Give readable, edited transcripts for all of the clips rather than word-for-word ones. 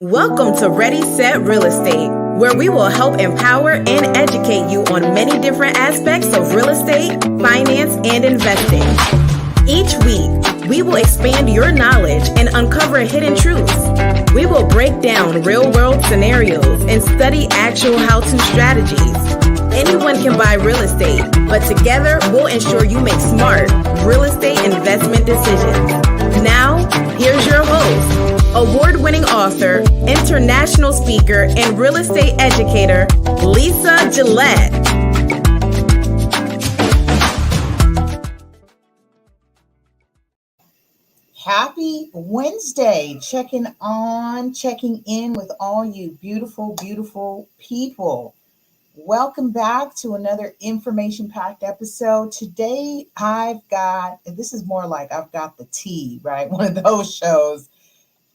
Welcome to Ready, Set, Real Estate, where we will help empower and educate you on many different aspects of real estate, finance, and investing. Each week, we will expand your knowledge and uncover hidden truths. We will break down real-world scenarios and study actual how-to strategies. Anyone can buy real estate, but together we'll ensure you make smart real estate investment decisions. Now, here's your host, award-winning author, international speaker, and real estate educator, Lisa Gillett. Happy Wednesday. Checking in with all you beautiful, beautiful people. Welcome back to another information-packed episode. Today, this is more like I've got the tea, right? One of those shows,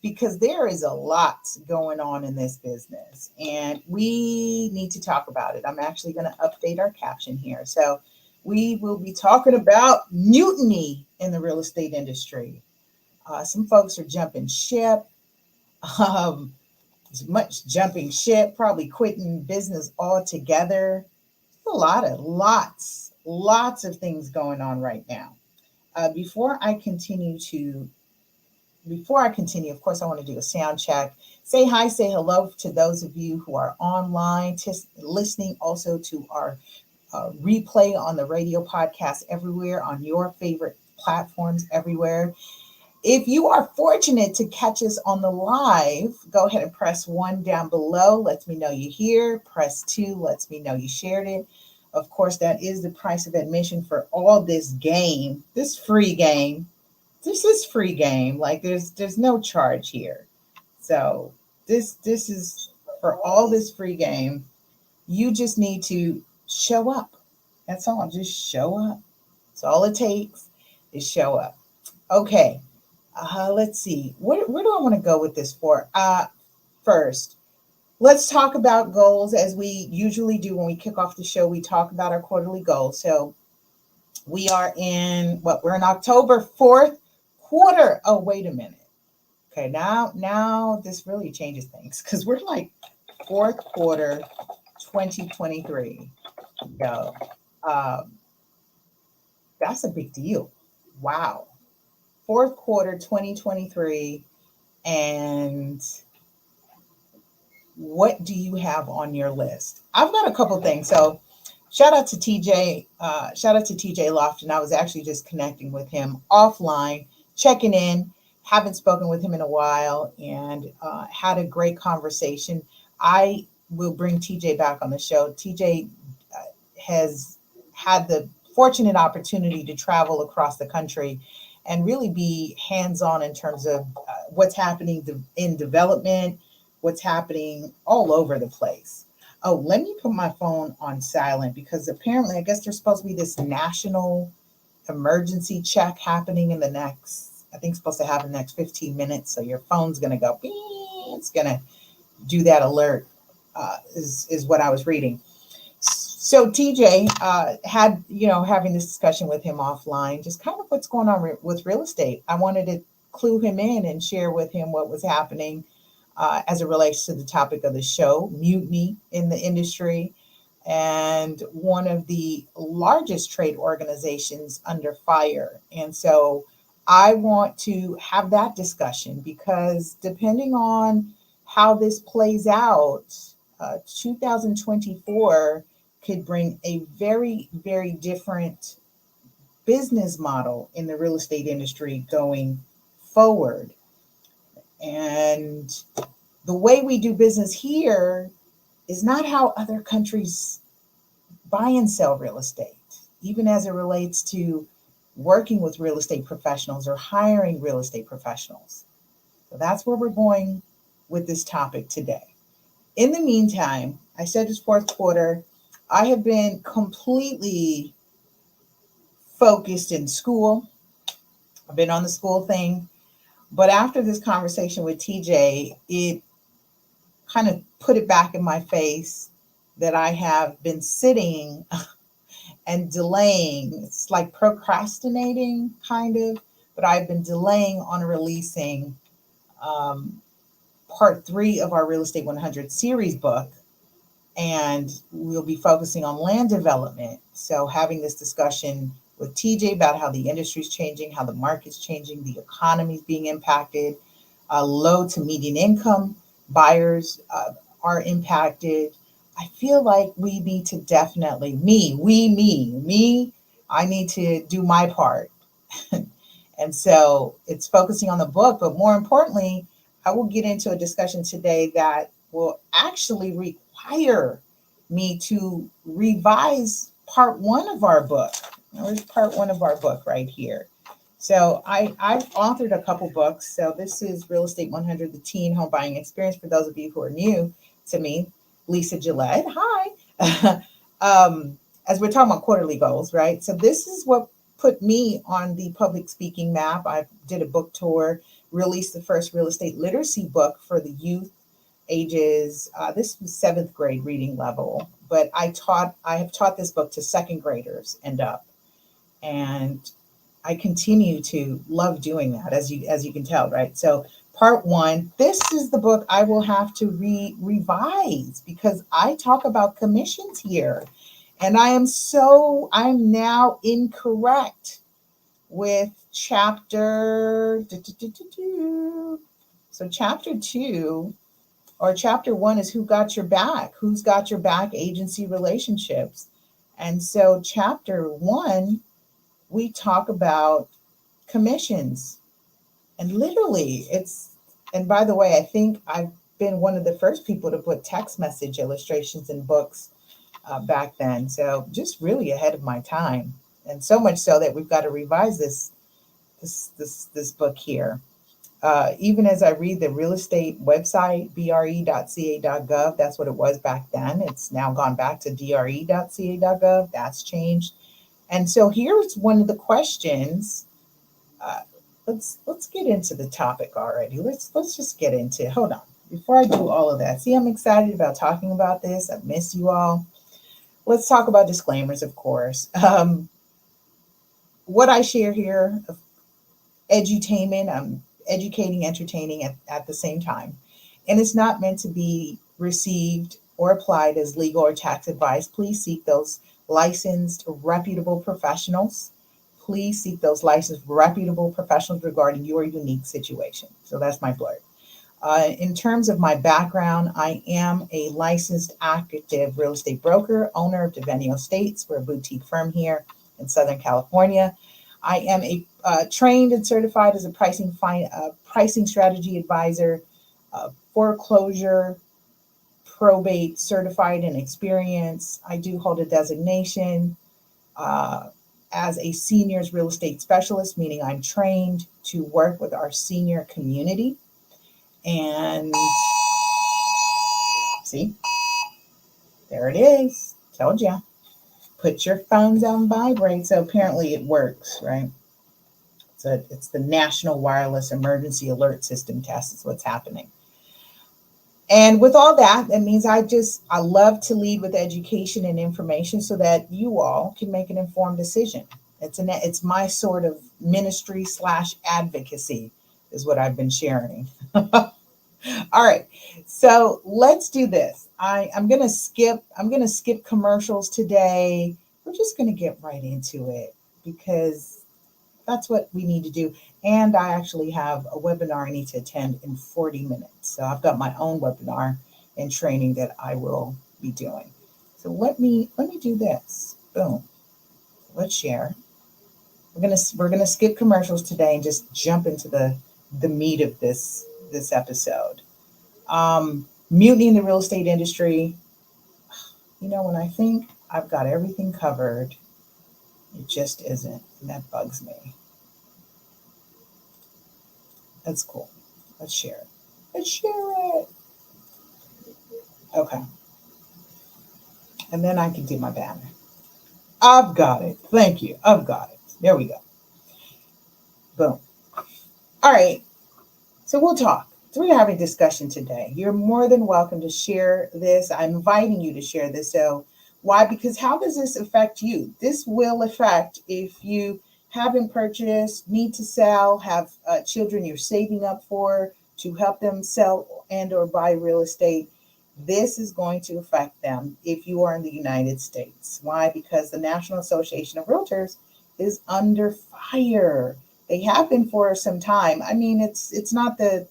because there is a lot going on in this business and we need to talk about it. I'm actually going to update our caption here. So we will be talking about mutiny in the real estate industry. Some folks are jumping ship. As much jumping ship, probably quitting business altogether. Lots of things going on right now. Before I continue, of course, I want to do a sound check. Say hi, say hello to those of you who are online, listening also to our replay on the radio podcast everywhere, on your favorite platforms everywhere. If you are fortunate to catch us on the live, go ahead and press 1 down below. Lets me know you're here. Press 2, lets me know you shared it. Of course, that is the price of admission for all this game, this free game. This is free game. Like there's no charge here. So this is for all this free game. You just need to show up. That's all. Just show up. That's all it takes is show up. Okay. Let's see. Where do I want to go with this for? First, let's talk about goals as we usually do when we kick off the show. We talk about our quarterly goals. So we are we're in October 4th quarter. Oh, wait a minute. Okay, now this really changes things because we're like 4th quarter 2023. Go. That's a big deal. Wow. 4th quarter 2023, and what do you have on your list? I've got a couple things. So shout out to TJ Lofton. I was actually just connecting with him offline, checking in. Haven't spoken with him in a while, and had a great conversation. I will bring TJ back on the show. TJ has had the fortunate opportunity to travel across the country and really be hands-on in terms of what's happening in development, what's happening all over the place. Oh, let me put my phone on silent because apparently I guess there's supposed to be this national emergency check happening in the next, I think it's supposed to happen in the next 15 minutes. So your phone's going to go, beep, it's going to do that alert, is what I was reading. So TJ had, having this discussion with him offline, just kind of what's going on with real estate. I wanted to clue him in and share with him what was happening as it relates to the topic of the show, mutiny in the industry, and one of the largest trade organizations under fire. And so I want to have that discussion because depending on how this plays out, 2024 could bring a very, very different business model in the real estate industry going forward. And the way we do business here is not how other countries buy and sell real estate, even as it relates to working with real estate professionals or hiring real estate professionals. So that's where we're going with this topic today. In the meantime, I said it's 4th quarter. I have been completely focused in school. I've been on the school thing. But after this conversation with TJ, it kind of put it back in my face that I have been sitting and delaying. It's like procrastinating, kind of, but I've been delaying on releasing part 3 of our Real Estate 100 series book, and we'll be focusing on land development. So having this discussion with TJ about how the industry is changing, how the market's changing, the economy is being impacted, low to median income buyers are impacted. I feel like we need to definitely, I need to do my part. And so it's focusing on the book, but more importantly, I will get into a discussion today that will actually require me to revise part 1 of our book. There's part 1 of our book right here. So I've authored a couple books. So this is Real Estate 100, the Teen Home Buying Experience. For those of you who are new to me, Lisa Gillett, hi. As we're talking about quarterly goals, right? So this is what put me on the public speaking map. I did a book tour, released the first real estate literacy book for the youth ages. This was 7th grade reading level, but I have taught this book to 2nd graders and up, and I continue to love doing that, as you can tell, right? So part 1, this is the book I will have to revise because I talk about commissions here. And I'm now incorrect with chapter. So chapter 2 or chapter 1 is who got your back, who's got your back, agency relationships. And so chapter 1, we talk about commissions. And literally and by the way, I think I've been one of the first people to put text message illustrations in books back then. So just really ahead of my time. And so much so that we've got to revise this book here. Even as I read the real estate website, bre.ca.gov, that's what it was back then. It's now gone back to dre.ca.gov. That's changed. And so here's one of the questions. Let's get into the topic already. Let's just get into it. Hold on. Before I do all of that, see, I'm excited about talking about this. I've missed you all. Let's talk about disclaimers, of course. What I share here, edutainment, I'm educating, entertaining at the same time. And it's not meant to be received or applied as legal or tax advice. Please seek those licensed, reputable professionals. Please seek those licensed, reputable professionals regarding your unique situation. So that's my blurb. In terms of my background, I am a licensed active real estate broker, owner of Devenio Estates. We're a boutique firm here in Southern California. I am a trained and certified as a pricing strategy advisor, foreclosure, probate certified and experienced. I do hold a designation as a seniors real estate specialist, meaning I'm trained to work with our senior community. And see, there it is. Told ya. Put your phones on vibrate. So apparently it works, right? So it's the National Wireless Emergency Alert System test is what's happening. And with all that, that means I love to lead with education and information so that you all can make an informed decision. It's my sort of ministry / advocacy is what I've been sharing. All right, so let's do this. I'm gonna skip commercials today. We're just gonna get right into it because that's what we need to do. And I actually have a webinar I need to attend in 40 minutes. So I've got my own webinar and training that I will be doing. So let me do this. Boom. Let's share. We're gonna skip commercials today and just jump into the meat of this episode. Mutiny in the real estate industry. You know, when I think I've got everything covered, it just isn't, and that bugs me. That's cool. Let's share it. Let's share it. Okay. And then I can do my banner. I've got it. Thank you. I've got it. There we go. Boom. All right. So we'll talk. So we're having a discussion today. You're more than welcome to share this. I'm inviting you to share this. So why? Because how does this affect you? This will affect if you haven't purchased, need to sell, have children you're saving up for, to help them sell and or buy real estate, this is going to affect them if you are in the United States. Why? Because the National Association of Realtors is under fire. They have been for some time. I mean, it's not the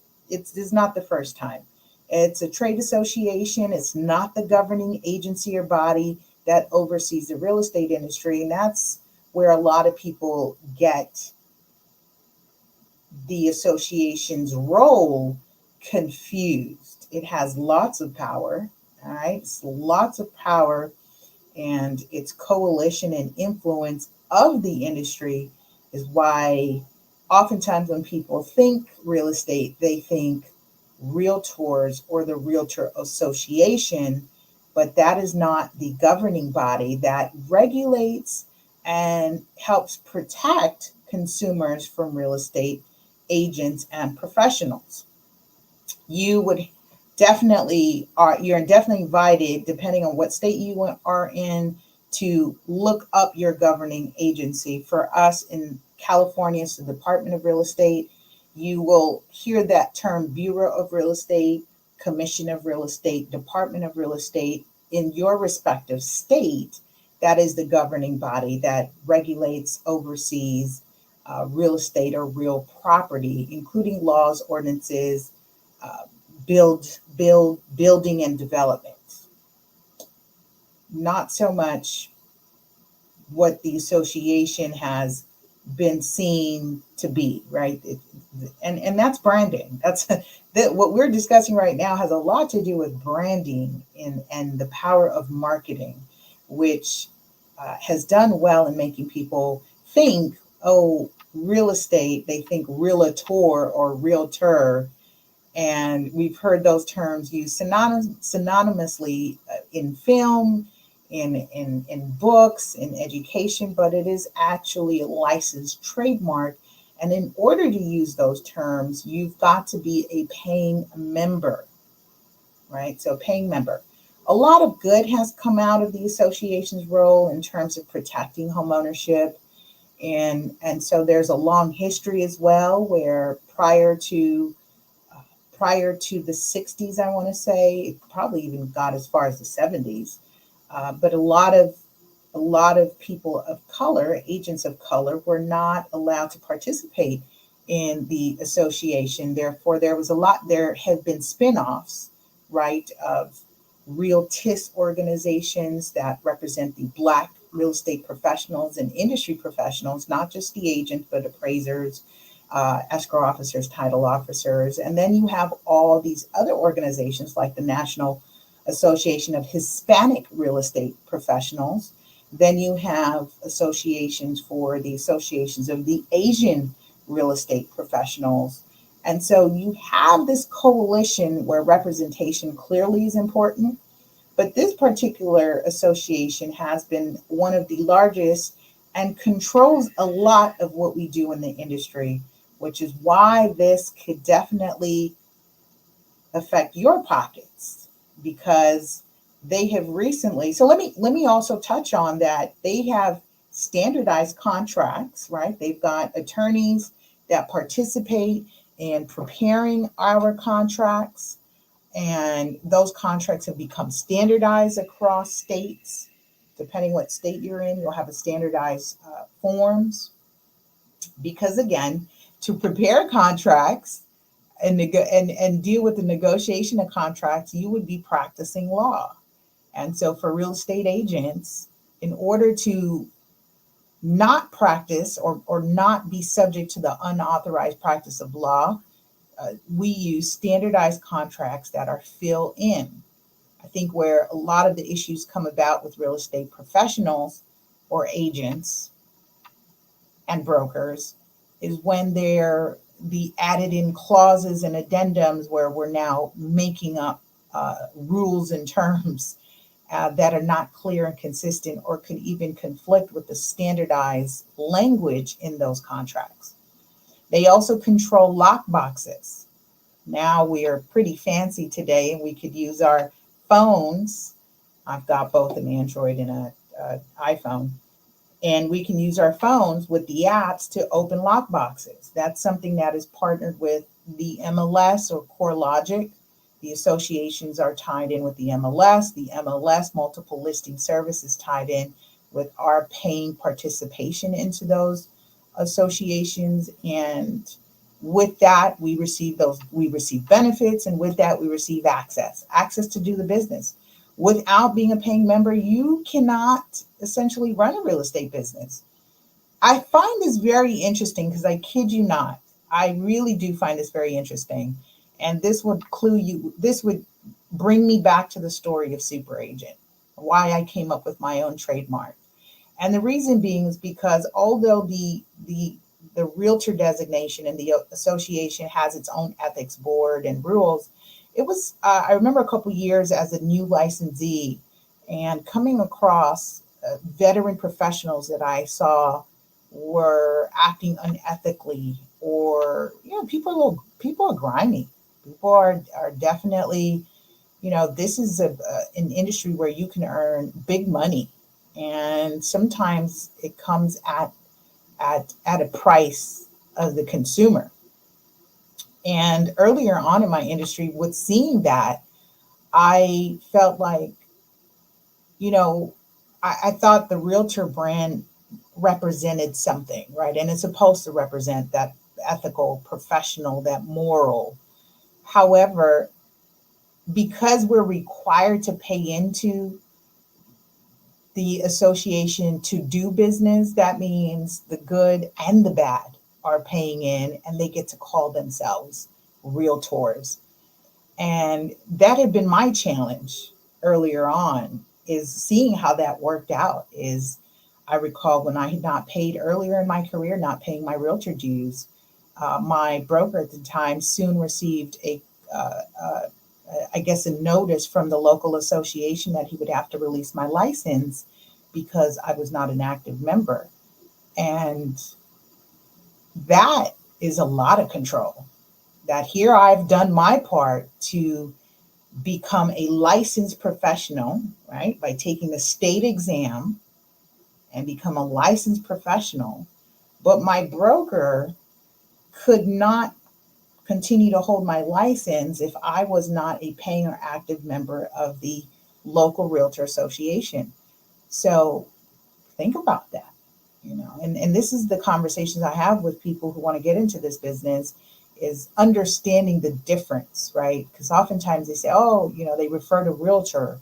first time. It's a trade association. It's not the governing agency or body that oversees the real estate industry, and that's where a lot of people get the association's role confused. It has lots of power, all right? It's lots of power, and its coalition and influence of the industry is why oftentimes when people think real estate, they think realtors or the Realtor Association, but that is not the governing body that regulates and helps protect consumers from real estate agents and professionals. You would you're definitely invited, depending on what state you are in, to look up your governing agency. For us in California, it's the Department of Real Estate. You will hear that term Bureau of Real Estate, Commission of Real Estate, Department of Real Estate. In your respective state, that is the governing body that regulates, oversees real estate or real property, including laws, ordinances, uh, building and development. Not so much what the association has been seen to be, right? And that's branding. That's that what we're discussing right now has a lot to do with branding and the power of marketing, which has done well in making people think, oh, real estate, they think realtor or realtor. And we've heard those terms used synonymously in film, in books, in education, but it is actually a licensed trademark. And in order to use those terms, you've got to be a paying member, right? So, paying member. A lot of good has come out of the association's role in terms of protecting homeownership. And so there's a long history as well where prior to the 60s, I want to say, it probably even got as far as the 70s. But a lot of people of color, agents of color, were not allowed to participate in the association. Therefore, there have been spin-offs, right, of realtist organizations that represent the Black real estate professionals and industry professionals, not just the agents, but appraisers, escrow officers, title officers. And then you have all these other organizations like the National Association of Hispanic Real Estate Professionals. Then you have associations for the associations of the Asian real estate professionals. And so you have this coalition where representation clearly is important. But this particular association has been one of the largest and controls a lot of what we do in the industry, which is why this could definitely affect your pockets, because they have recently, so let me also touch on that. They have standardized contracts, right? They've got attorneys that participate in preparing our contracts, and those contracts have become standardized across states. Depending what state you're in, you'll have a standardized forms, because again, to prepare contracts and deal with the negotiation of contracts, you would be practicing law. And so for real estate agents, in order to not practice or not be subject to the unauthorized practice of law, we use standardized contracts that are fill in. I think where a lot of the issues come about with real estate professionals or agents and brokers is when they're the added in clauses and addendums where we're now making up rules and terms that are not clear and consistent, or could even conflict with the standardized language in those contracts. They also control lock boxes. Now we are pretty fancy today, and we could use our phones. I've got both an Android and an iPhone. And we can use our phones with the apps to open lock boxes. That's something that is partnered with the MLS or Core Logic. The associations are tied in with the MLS. The MLS multiple listing service is tied in with our paying participation into those associations. And with that, we receive benefits, and with that, we receive access to do the business. Without being a paying member, you cannot essentially run a real estate business. I find this very interesting because I kid you not, I really do find this very interesting. And this would bring me back to the story of super agent, why I came up with my own trademark. And the reason being is because although the realtor designation and the association has its own ethics board and rules, it was, I remember a couple years as a new licensee and coming across veteran professionals that I saw were acting unethically, or people are grimy. People are definitely, this is an industry where you can earn big money, and sometimes it comes at a price of the consumer. And earlier on in my industry, with seeing that, I felt like, I thought the realtor brand represented something, right? And it's supposed to represent that ethical, professional, that moral. However, because we're required to pay into the association to do business, that means the good and the bad are paying in, and they get to call themselves realtors. And that had been my challenge earlier on, is seeing how that worked out. Is I recall when I had not paid earlier in my career, not paying my realtor dues, my broker at the time soon received I guess, a notice from the local association that he would have to release my license because I was not an active member. And that is a lot of control. That here I've done my part to become a licensed professional, right, by taking the state exam and become a licensed professional, but my broker could not continue to hold my license if I was not a paying or active member of the local realtor association. So think about that, and this is the conversations I have with people who want to get into this business, is understanding the difference, right? Because oftentimes they say, oh, they refer to realtor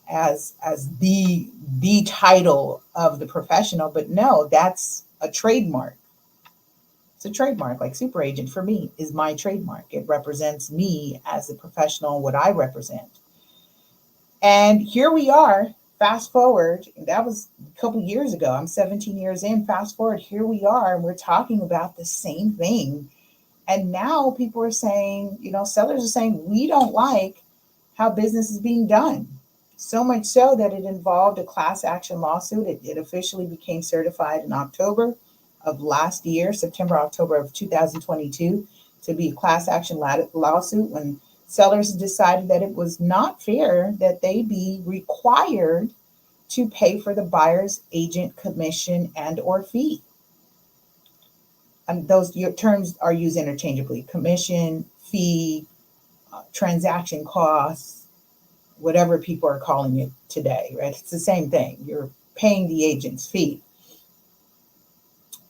as the title of the professional, but no, that's a trademark. It's a trademark. Like super agent for me is my trademark. It represents me as a professional, what I represent. And here we are, fast forward, that was a couple years ago. I'm 17 years in, fast forward, here we are, and we're talking about the same thing. And now people are saying, sellers are saying, we don't like how business is being done. So much so that it involved a class action lawsuit. It officially became certified in October of last year, October of 2022, to be a class action lawsuit, when sellers decided that it was not fair that they be required to pay for the buyer's agent commission and or fee. And those terms are used interchangeably: commission, fee, transaction costs, whatever people are calling it today, right? It's the same thing. You're paying the agent's fee.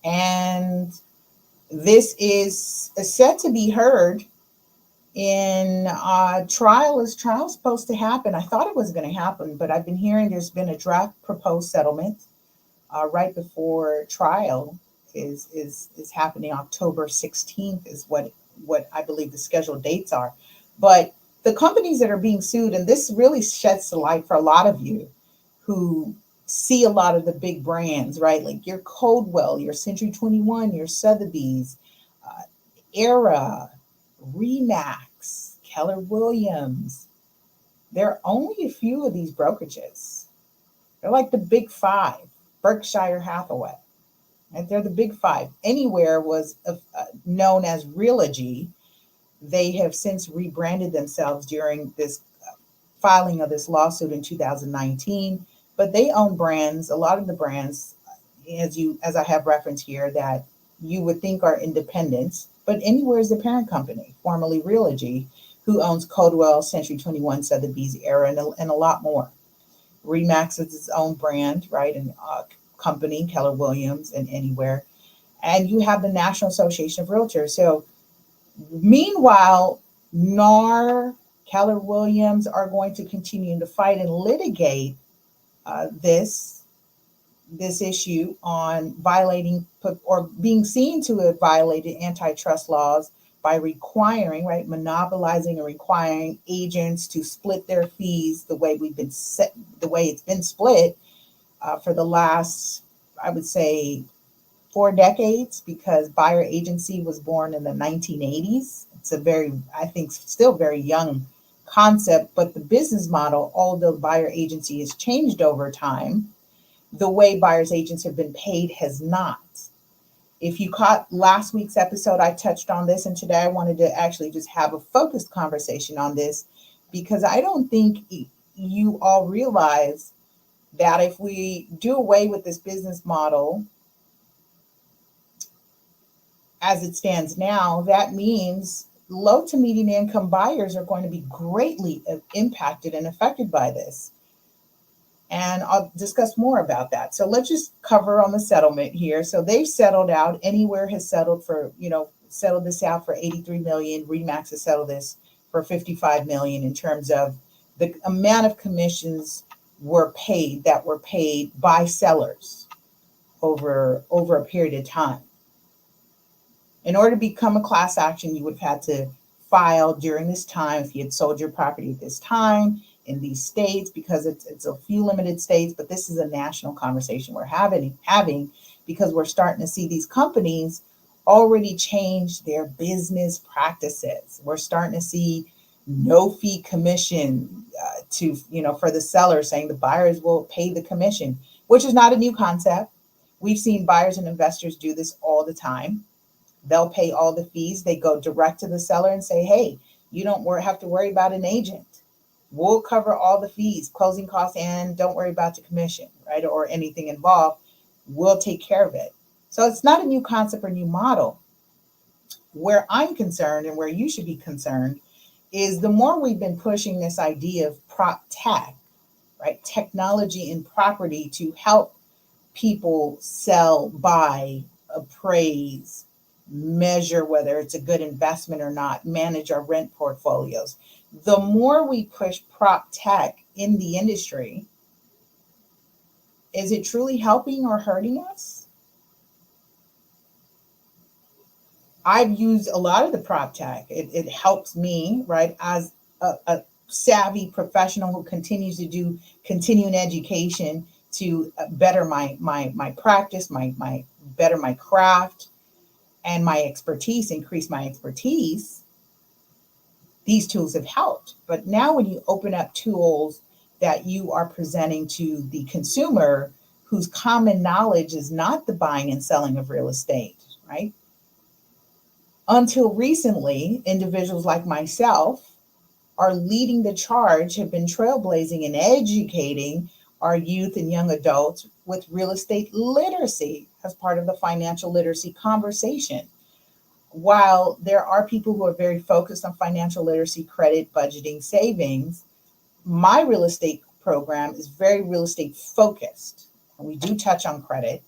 And this is set to be heard in trial. Is trial supposed to happen? I thought it was going to happen, but I've been hearing there's been a draft proposed settlement right before trial is happening. October 16th is what I believe the scheduled dates are. But the companies that are being sued, and this really sheds the light for a lot of you who see a lot of the big brands, right? Like your Coldwell, your Century 21, your Sotheby's, Era, Remax, Keller Williams. There are only a few of these brokerages. They're like the big five. Berkshire Hathaway, right? They're the big five. Anywhere was known as Realogy. They have since rebranded themselves during this filing of this lawsuit in 2019. But they own brands, a lot of the brands, as I have referenced here, that you would think are independents, But Anywhere is the parent company, formerly Realogy, who owns Coldwell, Century 21, Sotheby's, Era, and a lot more. Remax is its own brand, right? And company, Keller Williams, and Anywhere. And you have the National Association of Realtors. So meanwhile, NAR, Keller Williams are going to continue to fight and litigate this issue on violating or being seen to have violated antitrust laws by requiring, right, monopolizing and requiring agents to split their fees the way the way it's been split for the last, I would say, 4 decades, because buyer agency was born in the 1980s. It's a very, I think, still very young concept, but the business model, although buyer agency has changed over time, the way buyer's agents have been paid has not. If you caught last week's episode, I touched on this, and today I wanted to actually just have a focused conversation on this, because I don't think you all realize that if we do away with this business model as it stands now, that means low to medium income buyers are going to be greatly impacted and affected by this. And I'll discuss more about that. So let's just cover on the settlement here. So they've settled out. Anywhere has settled for, settled this out for 83 million. Remax has settled this for 55 million in terms of the amount of commissions that were paid by sellers over a period of time. In order to become a class action, you would have had to file during this time if you had sold your property at this time in these states, because it's a few limited states, but this is a national conversation we're having because we're starting to see these companies already change their business practices. We're starting to see no fee commission for the seller, saying the buyers will pay the commission, which is not a new concept. We've seen buyers and investors do this all the time. They'll pay all the fees. They go direct to the seller and say, hey, you don't have to worry about an agent. We'll cover all the fees, closing costs, and don't worry about the commission, right? Or anything involved. We'll take care of it. So it's not a new concept or new model. Where I'm concerned, and where you should be concerned, is the more we've been pushing this idea of prop tech, right? Technology and property to help people sell, buy, appraise, measure whether it's a good investment or not, manage our rent portfolios. The more we push prop tech in the industry, is it truly helping or hurting us? I've used a lot of the prop tech. It helps me, right, as a savvy professional who continues to do continuing education to better my practice, my better my craft, and my expertise, increase my expertise. These tools have helped. But now when you open up tools that you are presenting to the consumer whose common knowledge is not the buying and selling of real estate, right? Until recently, individuals like myself are leading the charge, have been trailblazing and educating our youth and young adults with real estate literacy as part of the financial literacy conversation. While there are people who are very focused on financial literacy, credit, budgeting, savings, my real estate program is very real estate focused. And we do touch on credit.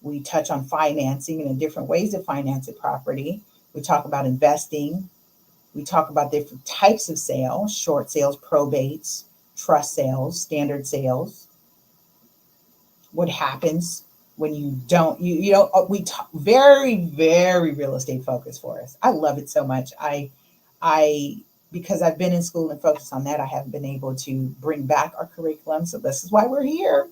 We touch on financing and the different ways to finance a property. We talk about investing. We talk about different types of sales, short sales, probates, trust sales, standard sales. What happens when you don't, we talk very, very real estate focused for us. I love it so much. Because I've been in school and focused on that, I haven't been able to bring back our curriculum. So this is why we're here.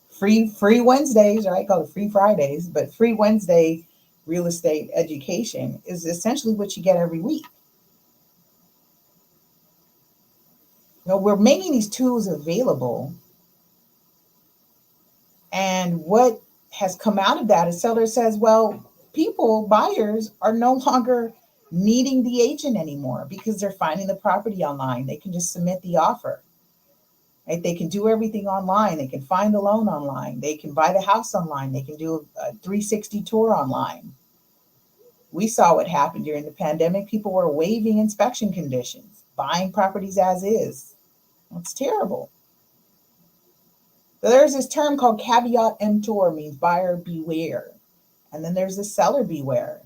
Free Wednesdays, right? Call it free Fridays, but free Wednesday real estate education is essentially what you get every week. We're making these tools available. And what has come out of that is seller says, well, buyers are no longer needing the agent anymore because they're finding the property online. They can just submit the offer, right? They can do everything online. They can find the loan online. They can buy the house online. They can do a 360 tour online. We saw what happened during the pandemic. People were waiving inspection conditions, buying properties as is. That's terrible. So there's this term called caveat emptor, means buyer beware. And then there's the seller beware.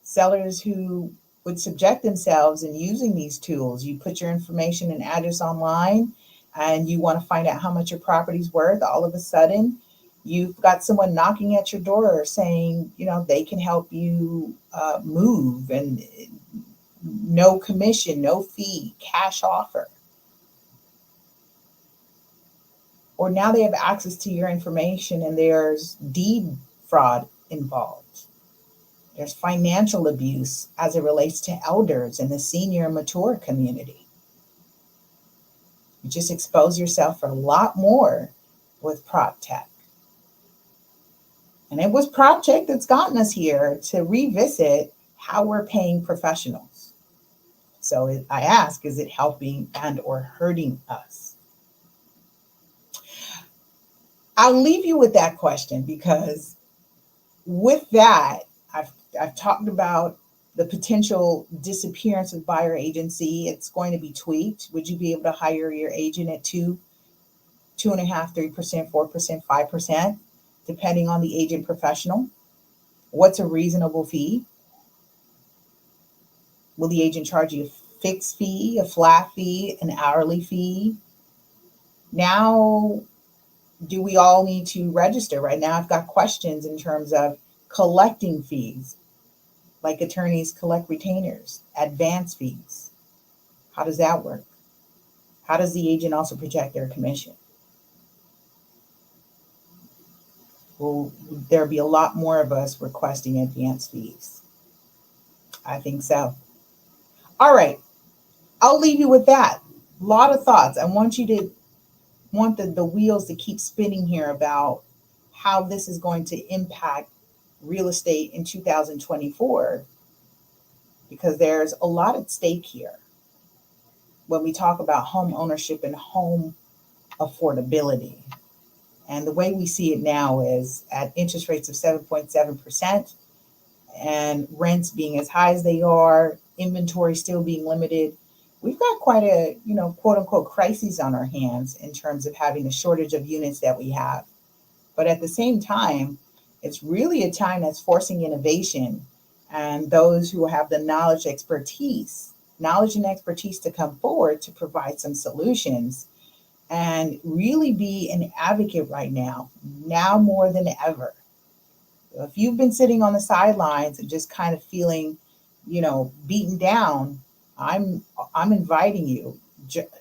Sellers who would subject themselves in using these tools. You put your information and address online and you want to find out how much your property's worth. All of a sudden, you've got someone knocking at your door saying, they can help you move, and no commission, no fee, cash offer. Or now they have access to your information and there's deed fraud involved. There's financial abuse as it relates to elders in the senior and mature community. You just expose yourself for a lot more with prop tech. And it was prop tech that's gotten us here to revisit how we're paying professionals. So I ask, is it helping and or hurting us? I'll leave you with that question, because with that, I've talked about the potential disappearance of buyer agency. It's going to be tweaked. Would you be able to hire your agent at 2.5%, 3%, 4%, 5%, depending on the agent professional? What's a reasonable fee? Will the agent charge you a fixed fee, a flat fee, an hourly fee? Now, do we all need to register? Right now, I've got questions in terms of collecting fees, like attorneys collect retainers, advance fees. How does that work? How does the agent also project their commission? Will there be a lot more of us requesting advance fees? I think so. All right, I'll leave you with that. A lot of thoughts. I want the wheels to keep spinning here about how this is going to impact real estate in 2024, because there's a lot at stake here when we talk about home ownership and home affordability. And the way we see it now is at interest rates of 7.7% and rents being as high as they are, inventory still being limited. We've got quite a, quote unquote crisis on our hands in terms of having the shortage of units that we have. But at the same time, it's really a time that's forcing innovation and those who have the knowledge and expertise to come forward to provide some solutions and really be an advocate right now more than ever. If you've been sitting on the sidelines and just kind of feeling, beaten down, I'm inviting you,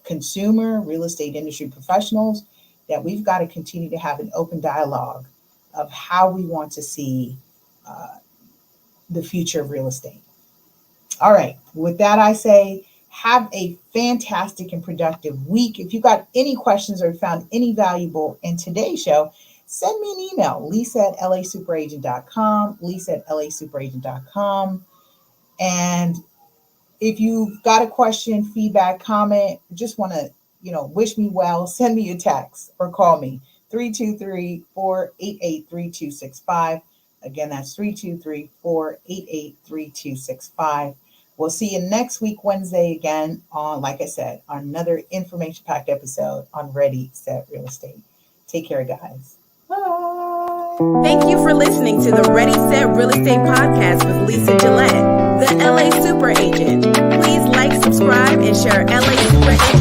consumer real estate industry professionals, that we've got to continue to have an open dialogue of how we want to see the future of real estate. All right, with that, I say have a fantastic and productive week. If you got any questions or found any valuable in today's show, send me an email, lisa@laSuperAgent.com, lisa@laSuperAgent.com. And if you've got a question, feedback, comment, just want to, wish me well, send me a text or call me, 323-488-3265. Again, that's 323-488-3265. We'll see you next week, Wednesday, again, on, like I said, on another information-packed episode on Ready, Set, Real Estate. Take care, guys. Bye. Thank you for listening to the Ready, Set, Real Estate podcast with Lisa Gillett, the LA Super Agent. Please like, subscribe, and share LA Super Agent